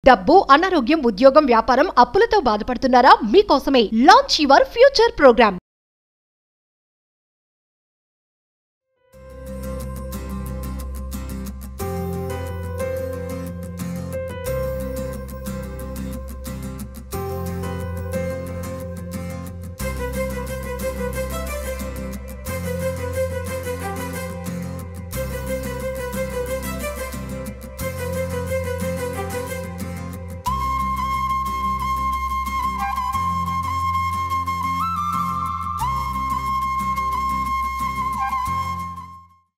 డబ్బు, అనారోగ్యం, ఉద్యోగం, వ్యాపారం, అప్పులతో బాధపడుతున్నారా? మీకోసమే launch your future program.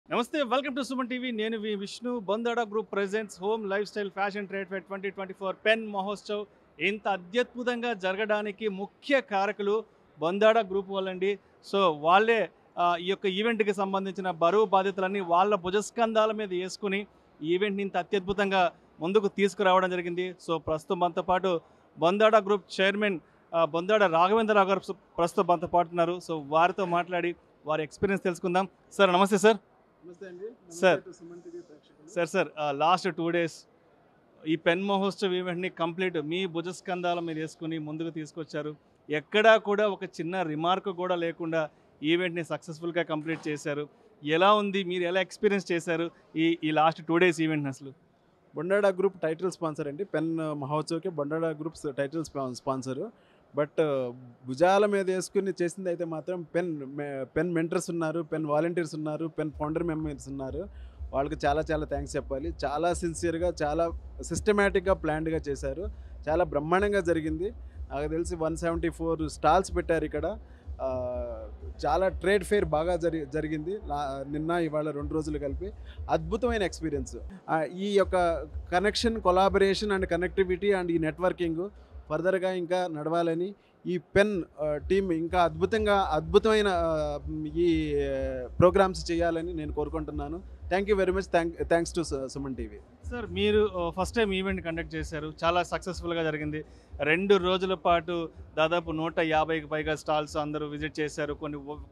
Namaste, welcome to Suman TV. నేను Vishnu. Bondada group presents home lifestyle fashion trade fair 2024 PEN Mahotsav ఇంత అత్యద్భుతంగా జరగడానికి ముఖ్య కారకులు బొందాడా గ్రూప్ వాళ్ళండి. సో వాళ్ళే ఈ యొక్క ఈవెంట్కి సంబంధించిన బరువు బాధ్యతలన్నీ వాళ్ళ భుజస్కంధాల మీద వేసుకుని ఈ ఈవెంట్ని ఇంత అత్యద్భుతంగా ముందుకు తీసుకురావడం జరిగింది. సో ప్రస్తుతం మనతో పాటు బొందాడా గ్రూప్ చైర్మన్ బొందాడా రాఘవేంద్రరావు గారు ప్రస్తుతం మనతో పాటున్నారు. సో వారితో మాట్లాడి వారి ఎక్స్పీరియన్స్ తెలుసుకుందాం. సార్ నమస్తే. సార్ నమస్తే అండి. సార్ లాస్ట్ 2 days ఈ పెన్ మహోత్సవ్ ఈవెంట్ని కంప్లీట్ మీ భుజస్కంధాల మీద వేసుకుని ముందుకు తీసుకొచ్చారు. ఎక్కడా కూడా ఒక చిన్న రిమార్క్ కూడా లేకుండా ఈవెంట్ని సక్సెస్ఫుల్గా కంప్లీట్ చేశారు. ఎలా ఉంది, మీరు ఎలా ఎక్స్పీరియన్స్ చేశారు ఈ లాస్ట్ 2 days ఈవెంట్ని? అసలు బొండాడా గ్రూప్ టైటిల్ స్పాన్సర్ అండి. పెన్ మహోత్సవ్కి Bondada groups title sponsor. But భుజాల మీద వేసుకుని చేసింది అయితే మాత్రం పెన్ మెంటర్స్ ఉన్నారు, పెన్ వాలంటీర్స్ ఉన్నారు, పెన్ ఫౌండర్ మెంబర్స్ ఉన్నారు. వాళ్ళకి చాలా చాలా థ్యాంక్స్ చెప్పాలి. చాలా సిన్సియర్గా, చాలా సిస్టమేటిక్గా ప్లాన్డ్గా చేశారు. చాలా బ్రహ్మాండంగా జరిగింది. నాకు తెలిసి 174 స్టాల్స్ పెట్టారు ఇక్కడ. చాలా ట్రేడ్ ఫెయిర్ బాగా జరిగింది నిన్న ఇవాళ 2 రోజులు కలిపి. అద్భుతమైన ఎక్స్పీరియన్స్. ఈ యొక్క connection, collaboration and connectivity and ఈ నెట్వర్కింగ్ ఫర్దర్గా ఇంకా నడవాలని ఈ పెన్ టీమ్ ఇంకా అద్భుతమైన ఈ ప్రోగ్రామ్స్ చేయాలని నేను కోరుకుంటున్నాను. Thank you very much. Thanks to Suman TV. Sir, మీరు ఫస్ట్ టైం ఈవెంట్ కండక్ట్ చేశారు, చాలా సక్సెస్ఫుల్గా జరిగింది. 2 రోజుల పాటు దాదాపు 150కి పైగా స్టాల్స్ అందరూ విజిట్ చేశారు.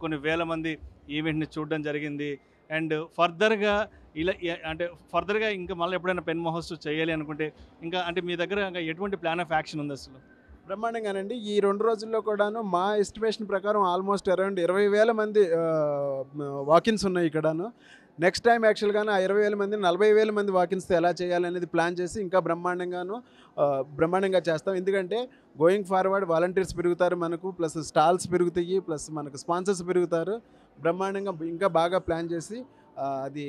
కొన్ని వేల మంది ఈవెంట్ని చూడడం జరిగింది. అండ్ ఫర్దర్గా ఇంకా మళ్ళీ ఎప్పుడైనా పెన్ మహోత్సవ్ చేయాలి అనుకుంటే ఇంకా మీ దగ్గర ఇంకా ఎటువంటి ప్లాన్ ఆఫ్ యాక్షన్ ఉంది? అసలు బ్రహ్మాండంగానండి. ఈ 2 రోజుల్లో కూడాను మా ఎస్టిమేషన్ ప్రకారం ఆల్మోస్ట్ అరౌండ్ 20,000 మంది వాకిన్స్ ఉన్నాయి ఇక్కడను. నెక్స్ట్ టైం యాక్చువల్గానే ఆ 20,000 మంది 40,000 మంది వాకిన్స్తో ఎలా చేయాలనేది ప్లాన్ చేసి ఇంకా బ్రహ్మాండంగా చేస్తాం. ఎందుకంటే గోయింగ్ ఫార్వర్డ్ వాలంటీర్స్ పెరుగుతారు మనకు, ప్లస్ స్టాల్స్ పెరుగుతాయి, ప్లస్ మనకు స్పాన్సర్స్ పెరుగుతారు. బ్రహ్మాండంగా ఇంకా బాగా ప్లాన్ చేసి అది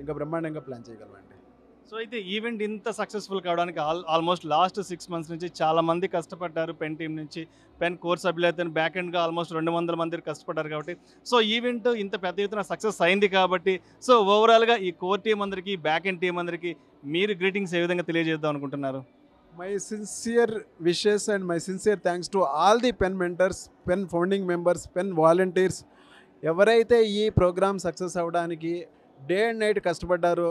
ఇంకా బ్రహ్మాండంగా ప్లాన్ చేయగలమండి. సో అయితే ఈవెంట్ ఇంత సక్సెస్ఫుల్ కావడానికి ఆల్మోస్ట్ లాస్ట్ 6 months నుంచి చాలామంది కష్టపడ్డారు. పెన్ టీం నుంచి పెన్ కోర్ సభ్యులైతే బ్యాక్ ఎండ్గా ఆల్మోస్ట్ 200 మంది కష్టపడ్డారు. కాబట్టి సో ఈవెంట్ ఇంత పెద్ద ఎత్తున సక్సెస్ అయింది కాబట్టి సో ఓవరాల్గా ఈ కోర్ టీం అందరికీ, బ్యాక్ ఎండ్ టీం అందరికీ మీరు గ్రీటింగ్స్ ఏ విధంగా తెలియజేద్దాం అనుకుంటున్నారు? My sincere wishes and my sincere thanks to all the pen mentors, pen founding members, pen volunteers. ఎవరైతే ఈ ప్రోగ్రామ్ సక్సెస్ అవ్వడానికి డే అండ్ నైట్ కష్టపడ్డారో.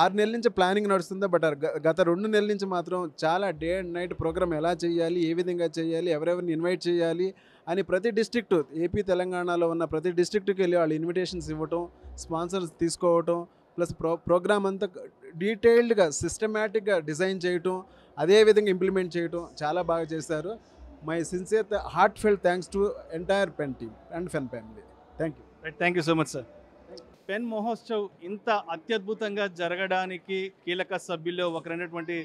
6 నెలల నుంచి ప్లానింగ్ నడుస్తుందో, బట్ గత 2 నెలల నుంచి మాత్రం చాలా డే అండ్ నైట్ ప్రోగ్రామ్ ఎలా చేయాలి, ఏ విధంగా చేయాలి, ఎవరెవరిని ఇన్వైట్ చేయాలి అని ప్రతి డిస్ట్రిక్ట్, ఏపీ తెలంగాణలో ఉన్న ప్రతి డిస్ట్రిక్ట్కి వెళ్ళి వాళ్ళు ఇన్విటేషన్స్ ఇవ్వటం, స్పాన్సర్స్ తీసుకోవటం, ప్లస్ ప్రోగ్రామ్ అంతా డీటెయిల్డ్గా సిస్టమేటిక్గా డిజైన్ చేయటం, అదేవిధంగా ఇంప్లిమెంట్ చేయటం చాలా బాగా చేశారు. My sincere heart felt thanks to entire pen team and pen family. Thank you. Thank you so much sir. Pen Mahotsav ఇంత అత్యద్భుతంగా జరగడానికి కీలక సభ్యుల్లో ఒకరైనటువంటి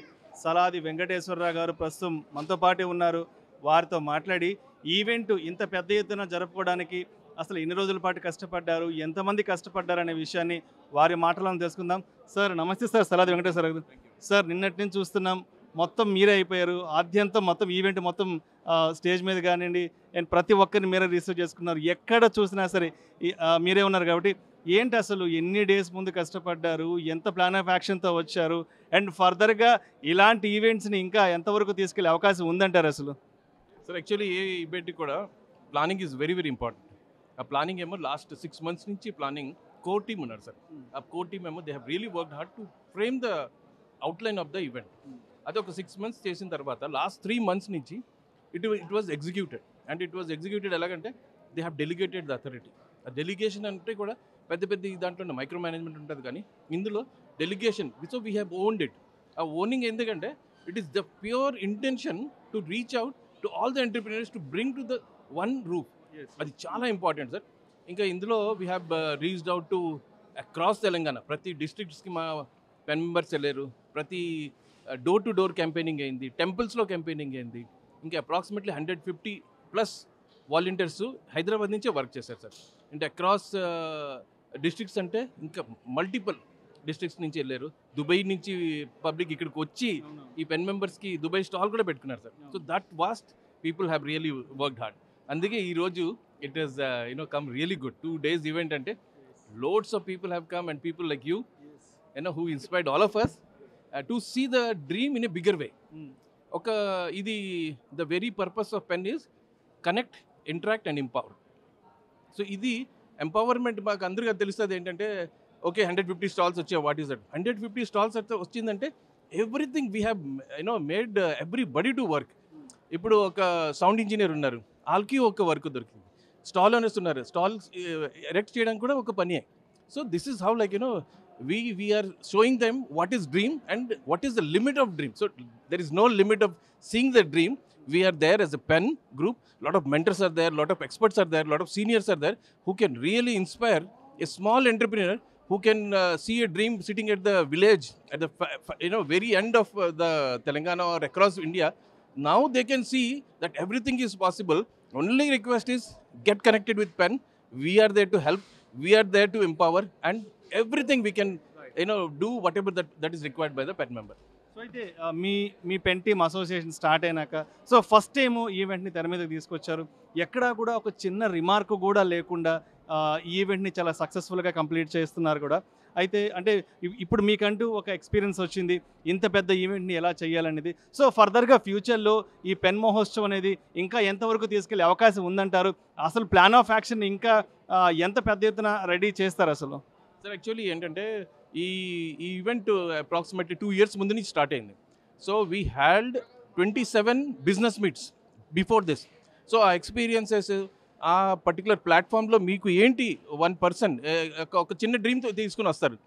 సలాది వెంకటేశ్వరరావు గారు ప్రస్తుతం మనతో పాటే ఉన్నారు. వారితో మాట్లాడి ఈవెంట్ ఇంత పెద్ద ఎత్తున జరుపుకోవడానికి అసలు ఎన్ని రోజుల పాటు కష్టపడ్డారు, ఎంతమంది కష్టపడ్డారు అనే విషయాన్ని వారి మాటలను తెలుసుకుందాం. సార్ నమస్తే. సార్ సలాది వెంకటేశ్వరరావు గారు. సార్ నిన్నటి నుంచి చూస్తున్నాం, మొత్తం మీరే అయిపోయారు. ఆద్యంతం మొత్తం ఈవెంట్ మొత్తం స్టేజ్ మీద కానివ్వండి అండ్ ప్రతి ఒక్కరిని మీరే రిసీవ్ చేసుకున్నారు. ఎక్కడ చూసినా సరే మీరే ఉన్నారు. కాబట్టి ఏంటి అసలు ఎన్ని డేస్ ముందు కష్టపడ్డారు, ఎంత ప్లాన్ ఆఫ్ యాక్షన్తో వచ్చారు, అండ్ ఫర్దర్గా ఇలాంటి ఈవెంట్స్ని ఇంకా ఎంతవరకు తీసుకెళ్లే అవకాశం ఉందంటారు అసలు? సార్ యాక్చువల్లీ ఏ ఈవెంట్కి కూడా ప్లానింగ్ ఈజ్ వెరీ ఇంపార్టెంట్. ఆ ప్లానింగ్ ఏమో లాస్ట్ 6 months నుంచి ప్లానింగ్ కోర్ టీమ్ ఉన్నారు సార్. ఆ కోర్ టీమ్ ఏమో they have really worked hard to frame the outline of the event. అది ఒక 6 months చేసిన తర్వాత లాస్ట్ 3 months నుంచి it was executed. And it was executed ఎలాగంటే they have delegated the authority. ఆ డెలిగేషన్ అంటే కూడా పెద్ద దాంట్లో మైక్రో మేనేజ్మెంట్ ఉంటుంది, కానీ ఇందులో delegation which we have owned it. ఆ ఓనింగ్ ఎందుకంటే It is the pure intention to reach out to all the entrepreneurs to bring to the one roof. అది చాలా ఇంపార్టెంట్ సార్. ఇంకా ఇందులో we have reached out to across Telangana. ప్రతి డిస్ట్రిక్ట్స్కి మా pen members వెళ్ళారు. ప్రతి డోర్ టు డోర్ క్యాంపెయినింగ్ అయింది, టెంపుల్స్లో campaigning అయింది. ఇంకా అప్రాక్సిమేట్లీ 150+ వాలంటీర్స్ హైదరాబాద్ నుంచే వర్క్ చేశారు సార్. అంటే అక్రాస్ డిస్ట్రిక్ట్స్ అంటే ఇంకా మల్టిపుల్ డిస్ట్రిక్ట్స్ నుంచి వెళ్ళారు. దుబాయ్ నుంచి పబ్లిక్ ఇక్కడికి వచ్చి ఈ పెన్ మెంబర్స్కి దుబాయ్ స్టాల్ కూడా పెట్టుకున్నారు sir. So that vast people have really worked hard. అందుకే ఈరోజు it is come really good. 2 days event అంటే loads of people have come and people like you who inspired all of us to see the dream in a bigger way. ఒక ఇది the very purpose of PEN is connect, interact and empower. So ఇది empowerment మాకు అందరికీ తెలుస్తుంది ఏంటంటే okay 150 stalls వచ్చాయి, what is that? 150 stalls అయితే వచ్చిందంటే everything we have made everybody to work. ఇప్పుడు ఒక సౌండ్ ఇంజనీర్ ఉన్నారు, వాళ్ళకి ఒక వర్క్ దొరికింది. స్టాల్ ఓనర్స్ ఉన్నారు, స్టాల్స్ ఎరెక్ట్ చేయడానికి కూడా ఒక పనియే. So this is how we are showing them what is dream and what is the limit of dream. So there is no limit of seeing the dream. We are there as a pen group. Lot of mentors are there, lot of experts are there, lot of seniors are there who can really inspire a small entrepreneur who can see a dream sitting at the village at the very end of the Telangana or across India. Now they can see that everything is possible. Only request is get connected with pen. We are there to help, we are there to empower, and everything we can do whatever that is required by the pen member. So అయితే మీ pen team association start అయినాక so first time ఈవెంట్ని తెర మీదకి తీసుకొచ్చారు. ఎక్కడా కూడా ఒక చిన్న remark కూడా లేకుండా ఈ ఈవెంట్ని చాలా సక్సెస్ఫుల్గా కంప్లీట్ చేస్తున్నారు కూడా. అయితే అంటే ఇప్పుడు మీకంటూ ఒక ఎక్స్పీరియన్స్ వచ్చింది ఇంత పెద్ద ఈవెంట్ని ఎలా చేయాలనేది. సో ఫర్దర్గా ఫ్యూచర్లో ఈ పెన్ మహోత్సవం అనేది ఇంకా ఎంతవరకు తీసుకెళ్లే అవకాశం ఉందంటారు? అసలు ప్లాన్ ఆఫ్ యాక్షన్ ఇంకా ఎంత పెద్ద ఎత్తున రెడీ చేస్తారు అసలు? సార్ యాక్చువల్లీ ఏంటంటే ఈ ఈవెంట్ అప్రాక్సిమేట్లీ 2 years ముందు నుంచి స్టార్ట్ అయింది. So we had 27 business meets before this. So ఆ ఎక్స్పీరియన్సెస్ ఆ పర్టికులర్ ప్లాట్ఫామ్లో మీకు ఏంటి 1 person ఒక చిన్న డ్రీమ్ తీసుకుని వస్తారు.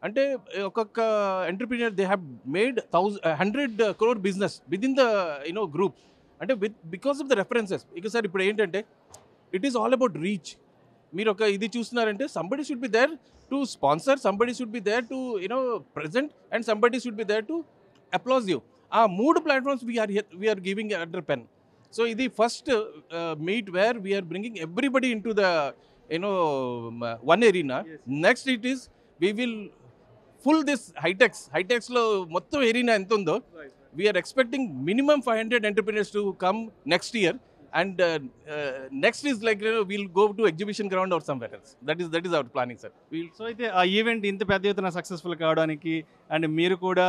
అంటే ఒక్కొక్క entrepreneur they have made 100 crore business within the group. అంటే బికాస్ ఆఫ్ ద రెఫరెన్సెస్. ఇక సార్ ఇప్పుడు ఏంటంటే it is all about reach. మీరు ఒక ఇది చూస్తున్నారంటే somebody should be there to sponsor, somebody should be there to present, and somebody should be there to applaud you. ఆ 3 platforms we're giving under PEN. So ఇది first meet where we're bringing everybody in to the one arena. Next it is we will full this high-techs లో మొత్తం arena ఎంత ఉందో we are expecting minimum 500 entrepreneurs to come next year. And next is we'll go to exhibition ground or somewhere else. That is our planning, sir. So అయితే ఆ event ఇంత పెద్ద ఎత్తున successful కావడానికి అండ్ మీరు కూడా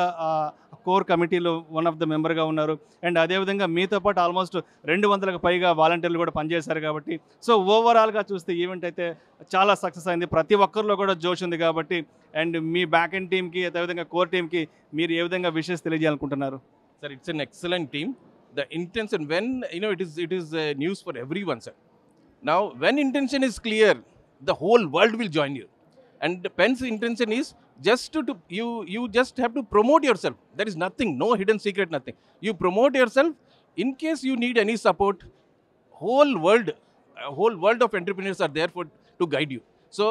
కోర్ కమిటీలో వన్ ఆఫ్ ద మెంబర్గా ఉన్నారు. అండ్ అదేవిధంగా మీతో పాటు ఆల్మోస్ట్ 200కు పైగా వాలంటీర్లు కూడా పనిచేశారు కాబట్టి సో ఓవరాల్గా చూస్తే ఈవెంట్ అయితే చాలా సక్సెస్ అయింది. ప్రతి ఒక్కరిలో కూడా జోష్ ఉంది కాబట్టి. అండ్ మీ బ్యాక్ ఎండ్ టీమ్కి అదేవిధంగా కోర్ టీమ్కి మీరు ఏ విధంగా wishes తెలియజేయాలనుకుంటున్నారు? Sir, it's an excellent team. The intention, when it is news for everyone, sir. Now when intention is clear, the whole world will join you. And Pen's intention is just to you just have to promote yourself. There is nothing, no hidden secret, nothing. You promote yourself. In case you need any support, whole world of entrepreneurs are there to guide you. So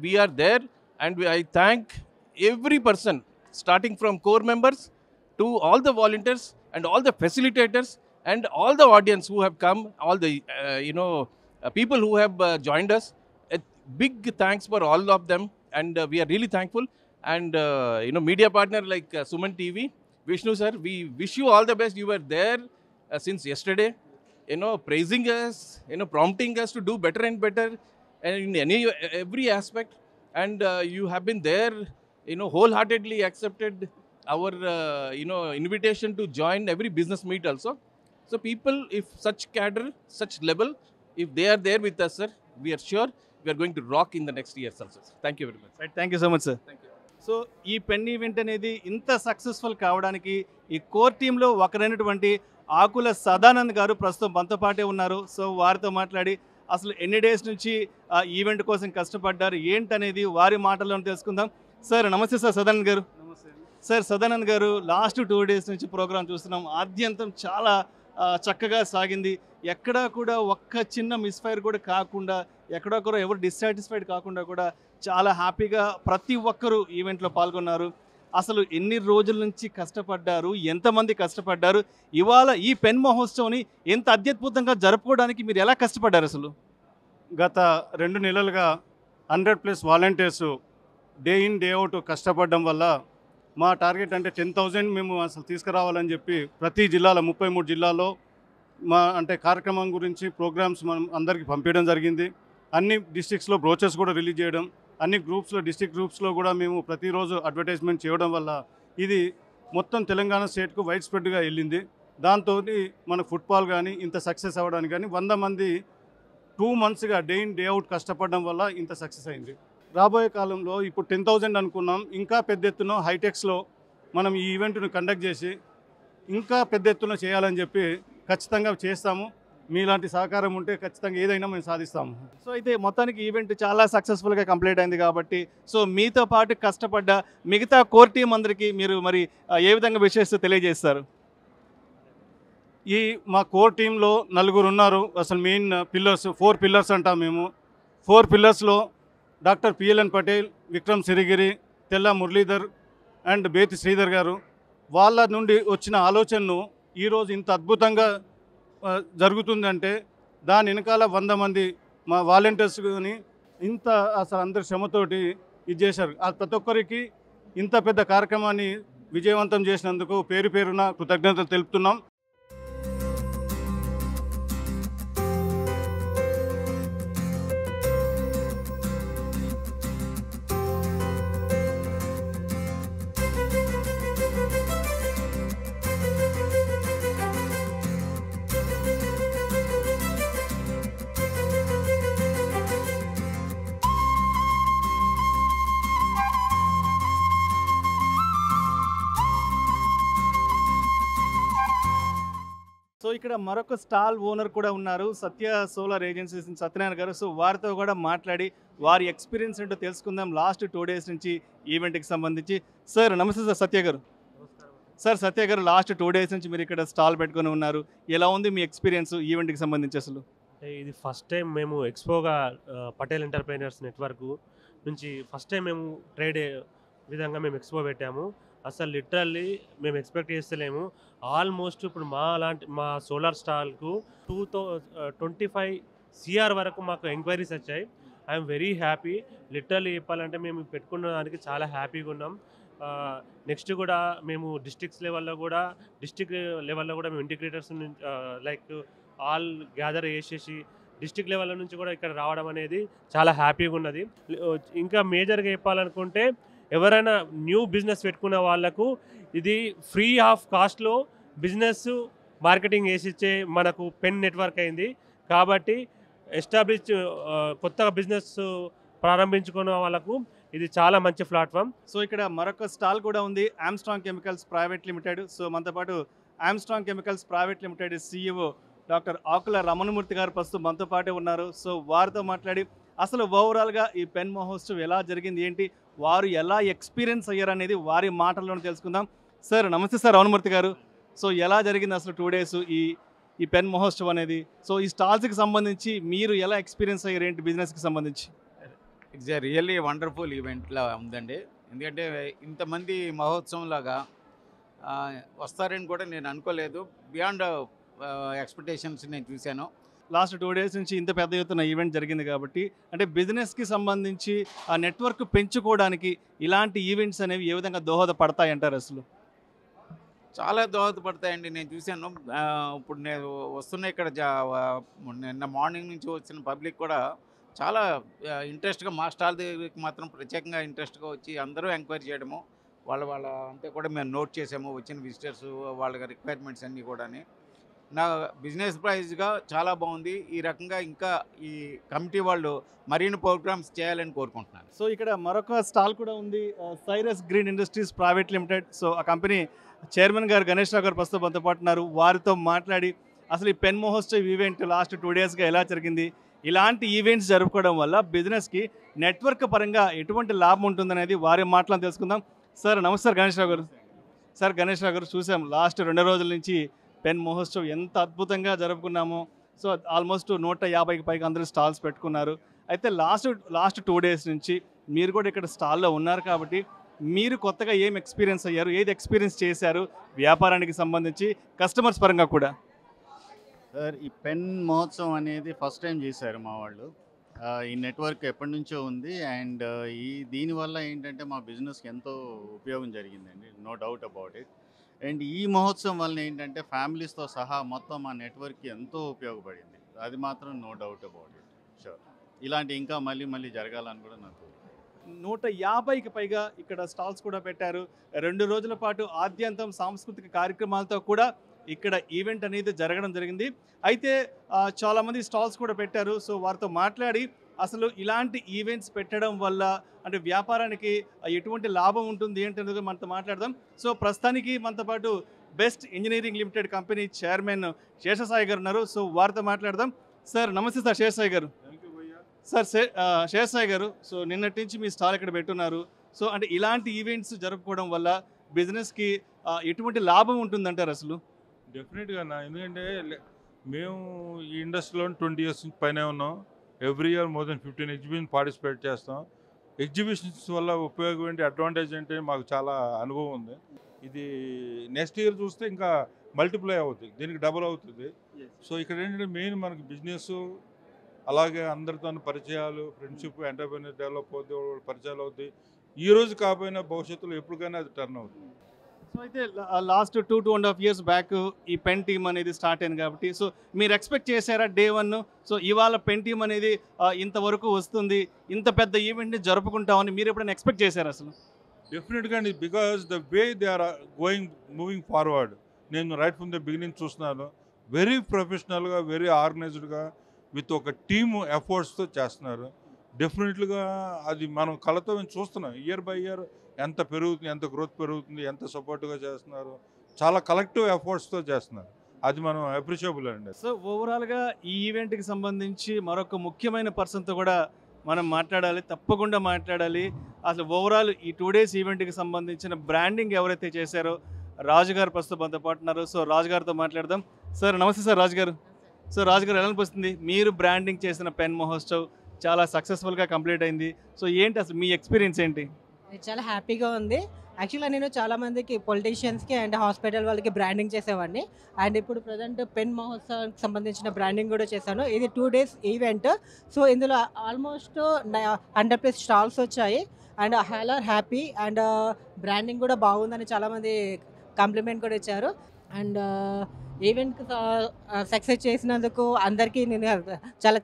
we are there, and I thank every person, starting from core members to all the volunteers and all the facilitators and all the audience who have come, all the people who have joined us. A big thanks for all of them, and we are really thankful. And media partner like Suman TV, Vishnu sir, we wish you all the best. You were there since yesterday, praising us, prompting us to do better and better, and in every aspect. And you have been there, wholeheartedly accepted our invitation to join every business meet also. So people, if such cadre, such level, if they are there with us, sir, we are sure we are going to rock in the next years also. Thank you very much. Right, thank you so much, sir. Thank you. So ఈ pen event అనేది ఇంత successful కావడానికి ఈ core టీంలో ఒకరైనటువంటి ఆకుల సదానంద్ గారు ప్రస్తుతం మనతో పాటే ఉన్నారు. సో వారితో మాట్లాడి అసలు ఎన్ని డేస్ నుంచి ఈవెంట్ కోసం కష్టపడ్డారు ఏంటనేది వారి మాటల్లో తెలుసుకుందాం. సార్ నమస్తే సార్, సదానంద్ గారు. సార్ సదానంద్ గారు లాస్ట్ 2 days నుంచి ప్రోగ్రామ్ చూస్తున్నాం. ఆద్యంతం చాలా చక్కగా సాగింది. ఎక్కడా కూడా ఒక్క చిన్న మిస్ఫైర్ కూడా కాకుండా, ఎక్కడా కూడా ఎవరు డిస్సాటిస్ఫైడ్ కాకుండా కూడా చాలా హ్యాపీగా ప్రతి ఒక్కరూ ఈవెంట్లో పాల్గొన్నారు. అసలు ఎన్ని రోజుల నుంచి కష్టపడ్డారు, ఎంతమంది కష్టపడ్డారు, ఇవాళ ఈ పెన్ మహోత్సవ్ని ఎంత అత్యద్భుతంగా జరుపుకోవడానికి మీరు ఎలా కష్టపడ్డారు? అసలు గత 2 నెలలుగా 100+ volunteers day in day out కష్టపడడం వల్ల మా టార్గెట్ అంటే 10,000 మేము అసలు తీసుకురావాలని చెప్పి ప్రతి జిల్లాలో 33 జిల్లాల్లో మా అంటే కార్యక్రమం గురించి ప్రోగ్రామ్స్ మనం అందరికీ పంపించడం జరిగింది. అన్ని డిస్ట్రిక్ట్స్లో బ్రోచర్స్ కూడా రిలీజ్ చేయడం, అన్ని గ్రూప్స్లో డిస్ట్రిక్ట్ గ్రూప్స్లో కూడా మేము ప్రతిరోజు అడ్వర్టైజ్మెంట్ చేయడం వల్ల ఇది మొత్తం తెలంగాణ స్టేట్కు వైడ్ స్ప్రెడ్గా వెళ్ళింది. దాంతో మన ఫుట్బాల్ కానీ ఇంత సక్సెస్ అవ్వడానికి కానీ 100 మంది 2 monthsగా డే ఇన్ డే అవుట్ కష్టపడడం వల్ల ఇంత సక్సెస్ అయింది. రాబోయే కాలంలో ఇప్పుడు 10,000 అనుకున్నాం, ఇంకా పెద్ద ఎత్తున హైటెక్స్లో మనం ఈ ఈవెంట్ను కండక్ట్ చేసి ఇంకా పెద్ద ఎత్తున చేయాలని చెప్పి ఖచ్చితంగా చేస్తాము. మీలాంటి సహకారం ఉంటే ఖచ్చితంగా ఏదైనా మేము సాధిస్తాము. సో అయితే మొత్తానికి ఈవెంట్ చాలా సక్సెస్ఫుల్గా కంప్లీట్ అయింది కాబట్టి, సో మీతో పాటు కష్టపడ్డ మిగతా కోర్ టీం అందరికీ మీరు మరి ఏ విధంగా విషెస్ తెలియజేస్తారు? ఈ మా కోర్ టీంలో 4 ఉన్నారు. అసలు మెయిన్ పిల్లర్స్ 4 పిల్లర్స్ అంటాం మేము. 4 పిల్లర్స్లో డాక్టర్ పిఎల్ఎన్ పటేల్, విక్రమ్ సిరిగిరి, తెల్ల మురళీధర్ అండ్ బేతి శ్రీధర్ గారు. వాళ్ళ నుండి వచ్చిన ఆలోచనను ఈరోజు ఇంత అద్భుతంగా జరుగుతుందంటే దాని వెనకాల 100 మంది మా వాలంటీర్స్ కానీ ఇంత అసలు అందరి శ్రమతోటి ఇది చేశారు. ప్రతి ఒక్కరికి ఇంత పెద్ద కార్యక్రమాన్ని విజయవంతం చేసినందుకు పేరు పేరున కృతజ్ఞతలు తెలుపుతున్నాం. సో ఇక్కడ మరొక స్టాల్ ఓనర్ కూడా ఉన్నారు, సత్య సోలార్ ఏజెన్సీస్ సత్యనారాయణ గారు. సో వారితో కూడా మాట్లాడి వారి ఎక్స్పీరియన్స్ ఏంటో తెలుసుకుందాం లాస్ట్ 2 days నుంచి ఈవెంట్కి సంబంధించి. సార్ నమస్తే సార్, సత్య గారు. సార్ సత్య గారు, లాస్ట్ 2 days నుంచి మీరు ఇక్కడ స్టాల్ పెట్టుకొని ఉన్నారు. ఎలా ఉంది మీ ఎక్స్పీరియన్స్ ఈవెంట్కి సంబంధించి? అసలు ఇది ఫస్ట్ టైం మేము ఎక్స్పోగా పటేల్ ఎంటర్ప్రైనర్స్ నెట్వర్క్ నుంచి ఫస్ట్ టైం మేము ట్రేడ్ విధంగా మేము ఎక్స్పో పెట్టాము. అసలు లిటరల్లీ మేము ఎక్స్పెక్ట్ చేస్తలేము. ఆల్మోస్ట్ ఇప్పుడు మా సోలార్ స్టాల్కు 25 CR వరకు మాకు ఎంక్వైరీస్ వచ్చాయి. I'm very happy. లిటరల్లీ చెప్పాలంటే మేము పెట్టుకున్న దానికి చాలా హ్యాపీగా ఉన్నాం. నెక్స్ట్ కూడా మేము డిస్ట్రిక్ట్ లెవెల్లో కూడా మేము ఇంటిగ్రేటర్స్ లైక్ ఆల్ గ్యాదర్ చేసేసి డిస్ట్రిక్ట్ లెవెల్ నుంచి కూడా ఇక్కడ రావడం అనేది చాలా హ్యాపీగా ఉన్నది. ఇంకా మేజర్గా చెప్పాలనుకుంటే ఎవరైనా న్యూ బిజినెస్ పెట్టుకున్న వాళ్ళకు ఇది ఫ్రీ ఆఫ్ కాస్ట్లో బిజినెస్ మార్కెటింగ్ చేసిచ్చే మనకు పెన్ నెట్వర్క్ అయింది. కాబట్టి కొత్తగా బిజినెస్ ప్రారంభించుకున్న వాళ్ళకు ఇది చాలా మంచి ప్లాట్ఫామ్. సో ఇక్కడ మరొక స్టాల్ కూడా ఉంది, Armstrong chemicals private limited. So మనతో పాటు Armstrong chemicals private limited CEO doctor Akula Ramanamurthy garu ప్రస్తుతం మనతో పాటే ఉన్నారు. సో వారితో మాట్లాడి అసలు ఓవరాల్గా ఈ పెన్ మహోత్సవ్ ఎలా జరిగింది, ఏంటి, వారు ఎలా ఎక్స్పీరియన్స్ అయ్యారు అనేది వారి మాటల్లోనే తెలుసుకుందాం. సార్ నమస్తే సార్, రమణమూర్తి గారు. సో ఎలా జరిగింది అసలు 2 days ఈ పెన్ మహోత్సవ్ అనేది? సో ఈ స్టాల్స్కి సంబంధించి మీరు ఎలా ఎక్స్పీరియన్స్ అయ్యారు, ఏంటి బిజినెస్కి సంబంధించి? ఇట్స్ ఎ రియల్లీ వండర్ఫుల్ ఈవెంట్లా ఉందండి. ఎందుకంటే ఇంతమంది మహోత్సవంలాగా వస్తారని కూడా నేను అనుకోలేదు. బియాండ్ ఎక్స్పెక్టేషన్స్ నేను చూశాను. లాస్ట్ 2 days నుంచి ఇంత పెద్ద ఎత్తున ఈవెంట్ జరిగింది కాబట్టి, అంటే బిజినెస్కి సంబంధించి ఆ నెట్వర్క్ పెంచుకోవడానికి ఇలాంటి ఈవెంట్స్ అనేవి ఏ విధంగా దోహదపడతాయి అంటారు? అసలు చాలా దోహదపడతాయండి. నేను చూశాను. ఇప్పుడు నేను వస్తున్న ఇక్కడ నిన్న మార్నింగ్ నుంచి వచ్చిన పబ్లిక్ కూడా చాలా ఇంట్రెస్ట్గా మా స్టాల్ దగ్గరికి మాత్రం ప్రత్యేకంగా ఇంట్రెస్ట్గా వచ్చి అందరూ ఎంక్వైరీ చేయడము, వాళ్ళ అంతే కూడా మేము నోట్ చేసాము. వచ్చిన విజిటర్స్ వాళ్ళ రిక్వైర్మెంట్స్ అన్నీ కూడా నా బిజినెస్ ప్రైజ్గా చాలా బాగుంది. ఈ రకంగా ఇంకా ఈ కమిటీ వాళ్ళు మరిన్ని ప్రోగ్రామ్స్ చేయాలని కోరుకుంటున్నాను. సో ఇక్కడ మరొక స్టాల్ కూడా ఉంది, Cyrus green industries private limited. So ఆ కంపెనీ చైర్మన్ గారు గణేష్ రావు గారు ప్రస్తుతం మనతో పాటు ఉన్నారు. వారితో మాట్లాడి అసలు ఈ పెన్ మహోత్సవ్ ఈవెంట్ లాస్ట్ 2 daysగా ఎలా జరిగింది, ఇలాంటి ఈవెంట్స్ జరుపుకోవడం వల్ల బిజినెస్కి నెట్వర్క్ పరంగా ఎటువంటి లాభం ఉంటుందనేది వారి మాటలను తెలుసుకుందాం. సార్ నమస్తే గణేష్ రావు గారు. సార్ గణేష్ రావు గారు, చూసాం లాస్ట్ 2 రోజుల నుంచి పెన్ మహోత్సవ్ ఎంత అద్భుతంగా జరుపుకున్నామో. సో ఆల్మోస్ట్ 150కి పైగా అందరూ స్టాల్స్ పెట్టుకున్నారు. అయితే లాస్ట్ 2 days నుంచి మీరు కూడా ఇక్కడ స్టాల్లో ఉన్నారు కాబట్టి మీరు కొత్తగా ఏం ఎక్స్పీరియన్స్ అయ్యారు, ఏది ఎక్స్పీరియన్స్ చేశారు వ్యాపారానికి సంబంధించి, కస్టమర్స్ పరంగా కూడా? సార్, ఈ పెన్ మహోత్సవం అనేది ఫస్ట్ టైం చేశారు మా వాళ్ళు. ఈ నెట్వర్క్ ఎప్పటి నుంచో ఉంది. అండ్ దీనివల్ల ఏంటంటే మా బిజినెస్కి ఎంతో ఉపయోగం జరిగిందండి, no doubt about it. And ఈ మహోత్సవం వల్ల ఏంటంటే ఫ్యామిలీస్తో సహా మొత్తం మా నెట్వర్క్కి ఎంతో ఉపయోగపడింది. అది మాత్రం no doubt about it. Sure, ఇలాంటి ఇంకా మళ్ళీ జరగాలని కూడా నాకు 150కి పైగా ఇక్కడ స్టాల్స్ కూడా పెట్టారు. 2 రోజుల పాటు ఆద్యంతం సాంస్కృతిక కార్యక్రమాలతో కూడా ఇక్కడ ఈవెంట్ అనేది జరగడం జరిగింది. అయితే చాలామంది స్టాల్స్ కూడా పెట్టారు. సో వారితో మాట్లాడి అసలు ఇలాంటి ఈవెంట్స్ పెట్టడం వల్ల అంటే వ్యాపారానికి ఎటువంటి లాభం ఉంటుంది ఏంటనేది మనతో మాట్లాడదాం. సో ప్రస్తుతానికి మనతో పాటు best engineering limited company chairman Seshasai గారు ఉన్నారు. సో వారితో మాట్లాడదాం. సార్ నమస్తే సార్, శేషసాయి గారు. సార్ శేషసాయి గారు, సో నిన్నటి నుంచి మీ స్టాల్ ఇక్కడ పెట్టున్నారు. సో అంటే ఇలాంటి ఈవెంట్స్ జరుపుకోవడం వల్ల బిజినెస్కి ఎటువంటి లాభం ఉంటుందంటారు అసలు? డెఫినెట్గా అన్న, ఎందుకంటే మేము ఈ ఇండస్ట్రీలో 20 years నుంచి పైన ఉన్నాం. Every year more than 15 exhibition participate చేస్తాం. ఎగ్జిబిషన్స్ వల్ల ఉపయోగం ఏంటి, అడ్వాంటేజ్ ఏంటి మాకు చాలా అనుభవం ఉంది. ఇది నెక్స్ట్ ఇయర్ చూస్తే ఇంకా మల్టిప్లై అవుతుంది, దీనికి డబుల్ అవుతుంది. సో ఇక్కడ ఏంటంటే మెయిన్ మనకి బిజినెస్, అలాగే అందరితో పరిచయాలు, ఫ్రెండ్షిప్, ఎంటర్ప్రెన్యూర్ డెవలప్ అవుతుంది, పరిచయాలు అవుతాయి. ఈ రోజు కాకపోయినా భవిష్యత్తులో ఎప్పటికైనా అది టర్న్ అవుతుంది. సో అయితే లాస్ట్ 2.5 years బ్యాక్ ఈ పెన్ టీమ్ అనేది స్టార్ట్ అయింది కాబట్టి సో మీరు ఎక్స్పెక్ట్ చేశారా Day 1? సో ఇవాళ పెన్ టీమ్ అనేది ఇంతవరకు వస్తుంది, ఇంత పెద్ద ఈవెంట్ని జరుపుకుంటామని మీరు ఎప్పుడైనా ఎక్స్పెక్ట్ చేశారు అసలు? డెఫినెట్గా అండి, because the way they are moving forward, నేను రైట్ ఫ్రమ్ ద బిగినింగ్ చూస్తున్నాను. వెరీ ప్రొఫెషనల్గా, వెరీ ఆర్గనైజ్డ్గా, విత్ ఒక టీమ్ ఎఫర్ట్స్తో చేస్తున్నారు. డెఫినెట్గా అది మనం కళ్ళతో మేము చూస్తున్నాం. ఇయర్ బై ఇయర్ ఎంత పెరుగుతుంది, ఎంత గ్రోత్ పెరుగుతుంది, ఎంత సపోర్ట్గా చేస్తున్నారు. చాలా కలెక్టివ్ ఎఫర్ట్స్తో చేస్తున్నారు. అది మనం అప్రిషియబుల్ అండి. సో ఓవరాల్గా ఈ ఈవెంట్కి సంబంధించి మరొక ముఖ్యమైన పర్సన్తో కూడా మనం మాట్లాడాలి, తప్పకుండా మాట్లాడాలి. అసలు ఓవరాల్ ఈ 2 days ఈవెంట్కి సంబంధించిన బ్రాండింగ్ ఎవరైతే చేశారో రాజు గారు ప్రస్తుతం మనతో పాటు ఉన్నారు. సో రాజు గారితో మాట్లాడదాం. సార్ నమస్తే సార్, రాజు గారు. సో రాజు గారు, ఎలా అనిపిస్తుంది మీరు బ్రాండింగ్ చేసిన పెన్ మహోత్సవ్ చాలా సక్సెస్ఫుల్గా కంప్లీట్ అయింది? సో ఏంటి అసలు మీ ఎక్స్పీరియన్స్ ఏంటి? చాలా హ్యాపీగా ఉంది. యాక్చువల్గా నేను చాలామందికి పొలిటీషియన్స్కి అండ్ హాస్పిటల్ వాళ్ళకి బ్రాండింగ్ చేసేవాడిని. అండ్ ఇప్పుడు ప్రజెంట్ పెన్ మహోత్సవానికి సంబంధించిన బ్రాండింగ్ కూడా చేశాను. ఇది 2 days ఈవెంట్. సో ఇందులో ఆల్మోస్ట్ 100+ స్టాల్స్ వచ్చాయి. And all are happy. And branding కూడా బాగుందని చాలామంది కాంప్లిమెంట్ కూడా ఇచ్చారు. అండ్ ఈవెంట్కి సక్సెస్ చేసినందుకు అందరికీ నేను చాలా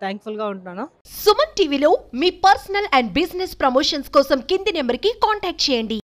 థ్యాంక్ఫుల్గా ఉంటున్నాను. సుమన్ టీవీలో మీ పర్సనల్ అండ్ బిజినెస్ ప్రమోషన్స్ కోసం కింది నెంబర్కి కాంటాక్ట్ చేయండి.